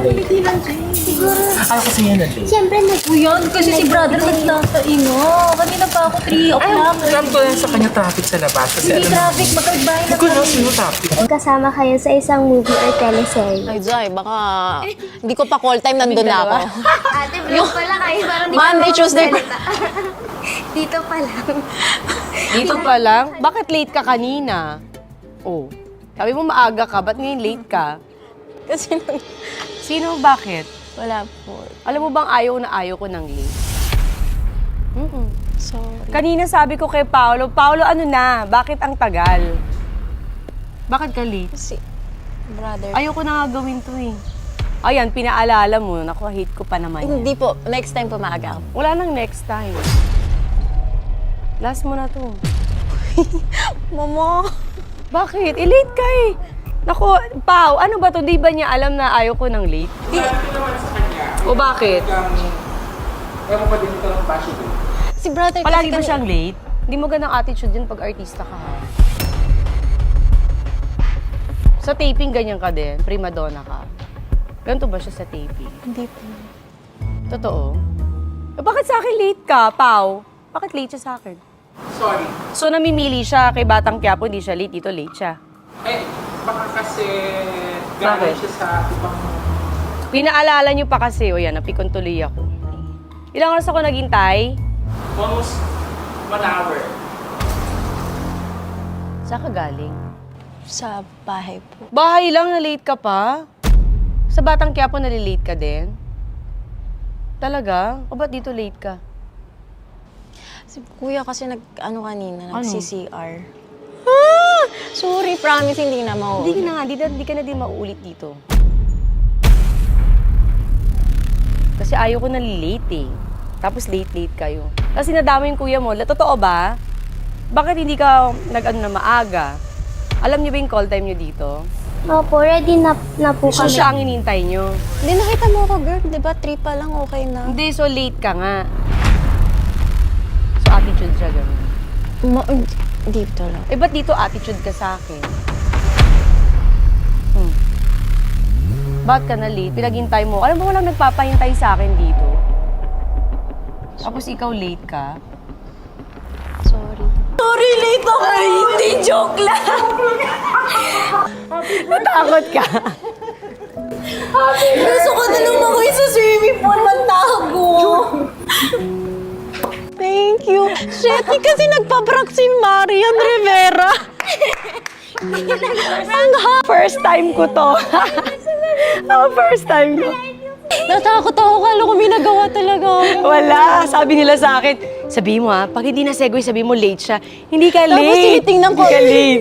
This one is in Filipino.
Hindi lang, Jay. Siguro, Ayaw ko sa'yo na din. siyempre Uyan, kasi si brother nagtataino. Kanina pa ako 3 o'clock. Alam ko lang sa kanya traffic sa labas. Kasi Hindi traffic, magkagbahay Hindi na ko na sino traffic. kasama kayo sa isang movie or teleserye. Ay, Jai, baka hindi ko pa call time, nandun na ako. Ate, vlog pala kayo. Parang di Monday, Tuesday. Dito pa lang. Dito pa lang? Bakit late ka kanina? Oh, sabi mo maaga ka, ba't ngayon late ka? Kasi nang... Sino, bakit? Wala po. Alam mo bang ayaw ko ng late? Sorry. Kanina sabi ko kay Paolo, ano na, bakit ang tagal? Bakit ka late? Kasi, brother. Ayoko na nga gawin to eh. Ayan, pinaalala mo, naku, hate ko pa naman yan. Hindi po. Next time po maaga ako. Wala nang next time. Last mo na to. Mama! Bakit? Late ka eh. Naku, Pao, ano ba to? Di ba niya alam na ayaw ko ng late? Alam ko naman sa kanya. O bakit? Ewan pa din ito ng bashi doon. Si brother Palagi kasi ba siyang late? Hindi mo ganang attitude yun pag artista ka ha? Sa taping, ganyan ka din. Prima donna ka. Ganito ba siya sa taping? Hindi po. Totoo? Eh, bakit sa akin late ka, Pao? Bakit late siya sa akin? Sorry. So, namimili siya kay Batang Quiapo, hindi siya late. Dito late siya. Eh, baka kasi Bakit? galing siya sa ibang... Pinaalala niyo pa kasi, o yan, napikon tuloy ako. Ilang oras ako naghintay? Almost 1 hour. Saan ka galing? Sa bahay po. Bahay lang, na late ka pa? Sa Batang Quiapo, nalilate ka din? Talaga? O ba't dito late ka? Si kuya kasi nag-ano kanina, Ano? nag-CCR. Sorry, promise, hindi na Hindi ka mauulit. na nga, di ka na din mauulit dito. Kasi ayaw ko na late eh. Tapos late kayo. Kasi nadama yung kuya mo. Totoo ba? Bakit hindi ka nag-ano na maaga? Alam niyo ba yung call time niyo dito? Opo, ready na po So kami. siya ang inintay niyo. Hindi, nakita mo ako, girl. Di ba, 3 pa lang, okay na. Hindi, so late ka nga. So attitude siya ganun. Dito lang. Eh, ba't dito attitude ka sa akin? Ba't ka na late? Pinaghintay mo. Alam mo, walang nagpapahintay sa akin dito. Tapos ikaw late ka? Sorry. Sorry, late ako! Hindi, joke lang! Natakot ka? Gusto ko na lang ako sa swimming pool magtago. Thank you. Shit, kasi nagpaprank si Marian Rivera. First time ko to. First time ko. Natakot ako, kala ko may nagawa talaga ako. Wala. Sabi nila sa akin, sabihin mo pag hindi na segue, sabihin mo late siya. Hindi ka late. Tapos tinitingnan ko. Hindi ka late.